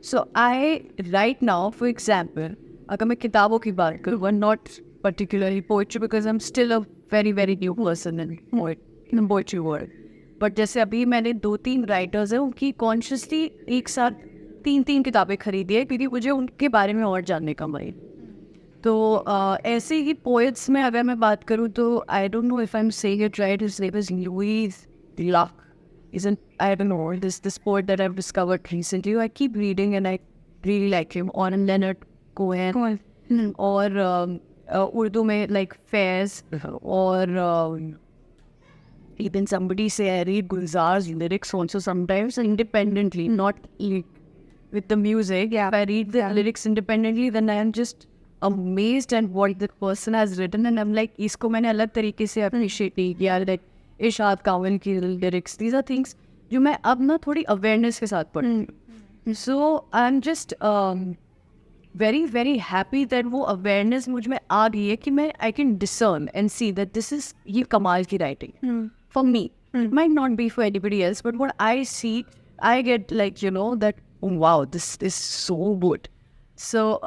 So right now, for example, अगर मैं किताबों की बात करूँ, not particularly poetry because I'm still a very very new person in poetry world. But जैसे अभी मैंने 2-3 राइटर्स हैं उनकी कॉन्शियसली एक साथ 3-3 किताबें खरीदी है क्योंकि मुझे उनके बारे में और जानने का मन है. तो ऐसे ही पोएट्स में अगर मैं बात करूँ तो I don't know if I am saying it right, his name is Louis Luck. Isn't, I don't know, this poet that I've discovered recently. I keep reading and I really like him. Or Leonard Cohen. और उर्दू में like Faiz. और even somebody say I read Gulzar's lyrics also sometimes independently, not like with the music. Yeah. If I read the lyrics independently, then I am just amazed at what the person has written, and I'm like, इसको मैंने अलग तरीके से appreciate किया. Like इरशाद कावल की lyrics, these are things जो मैं अब ना थोड़ी awareness के साथ पढ़ती हूँ. So I'm just very very happy that वो awareness मुझ में आ गई है कि मैं I can discern and see that this is ये कमाल की writing for me. It might not be for anybody else, but what I see, I get like, you know, that wow, this is so good. So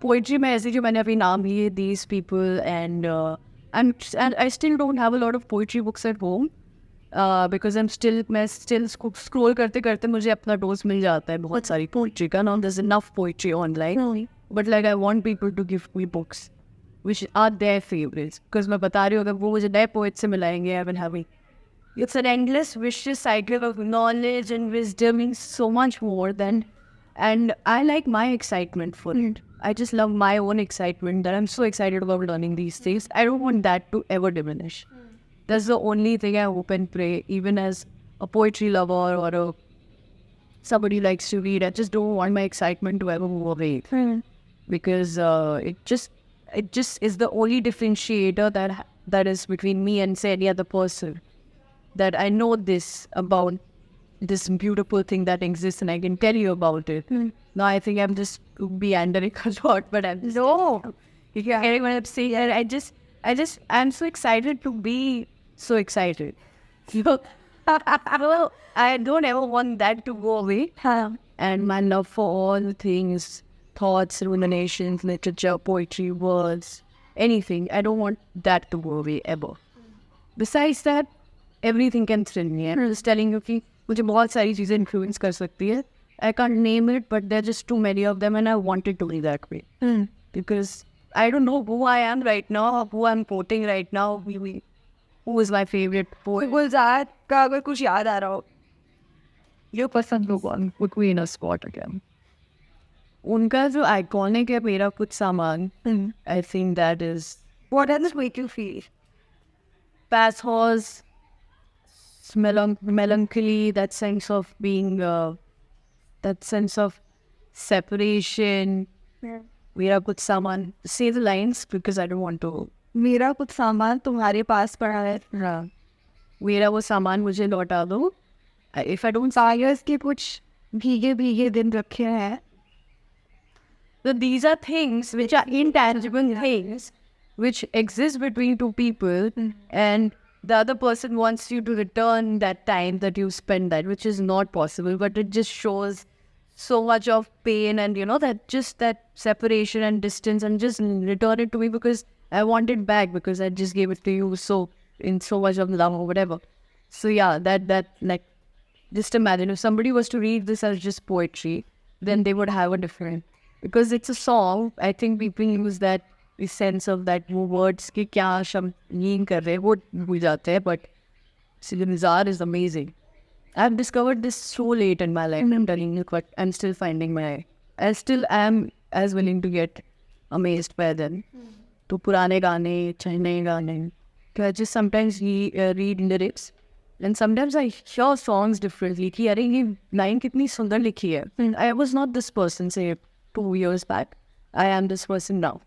poetry में ऐसे जो मैंने अभी नाम लिए, these people, and I still don't have a lot of poetry books at home because मैं still scroll करते करते मुझे अपना dose मिल जाता है बहुत सारी poetry का. Now there's enough poetry online, but like I want people to give me books which are their favorites, because मैं बता रही हूँ अगर वो मुझे नए poet से मिलाएंगे, I will have it's an endless vicious cycle of knowledge and wisdom and so much more than, and I like my excitement for it. I just love my own excitement that I'm so excited about learning these things. I don't want that to ever diminish. That's the only thing I hope and pray, even as a poetry lover or somebody who likes to read. I just don't want my excitement to ever move away. Because it just is the only differentiator that is between me and say any other person. That I know this about this beautiful thing that exists and I can tell you about it. Now I think I'm just meandering a lot, but I'm just, no. Yeah, what I'm saying, I'm so excited to be so excited. So, well, I don't ever want that to go away. And my love for all things, thoughts, ruminations, literature, poetry, words, anything, I don't want that to go away ever. Besides that, everything can thrill me. I'm just telling you कि मुझे बहुत सारी चीज़ें influence कर सकती है. I can't name it, but there are just too many of them, and I want it to be that way. Because I don't know who I am right now, who I'm quoting right now, who is my favorite poet. गुलजार का अगर कुछ याद आ रहा हो, your पसंद लोग on put me in a spot again. उनका जो iconic है मेरा कुछ सामान, I think that is. What does it make you feel? Pathos, melancholy, that sense of being, that sense of separation. मेरा कुछ सामान, say the lines because I don't want to. मेरा कुछ सामान तुम्हारे पास पड़ा है. हाँ. मेरा वो सामान मुझे लौटा दो. If I don't सायस के कुछ भीगे भीगे दिन रखे हैं. So these are things which are intangible things which exist between two people, and the other person wants you to return that time that you spent that, which is not possible, but it just shows so much of pain and, you know, that just that separation and distance, and just return it to me because I want it back because I just gave it to you so in so much of love or whatever. So yeah, that like, just imagine if somebody was to read this as just poetry, then they would have a different, because it's a song. I think people use that the sense of that वो words के क्या शब्द mean कर रहे हैं वो भूल जाते हैं. But Nizar is amazing. I've discovered this so late in my life. I'm telling you, but I'm still finding I still am as willing to get amazed by them. तो पुराने गाने, चाहे नए गाने, I just sometimes read lyrics, and sometimes I hear songs differently. कि अरे ये line कितनी सुंदर लिखी है. I was not this person say 2 years back. I am this person now.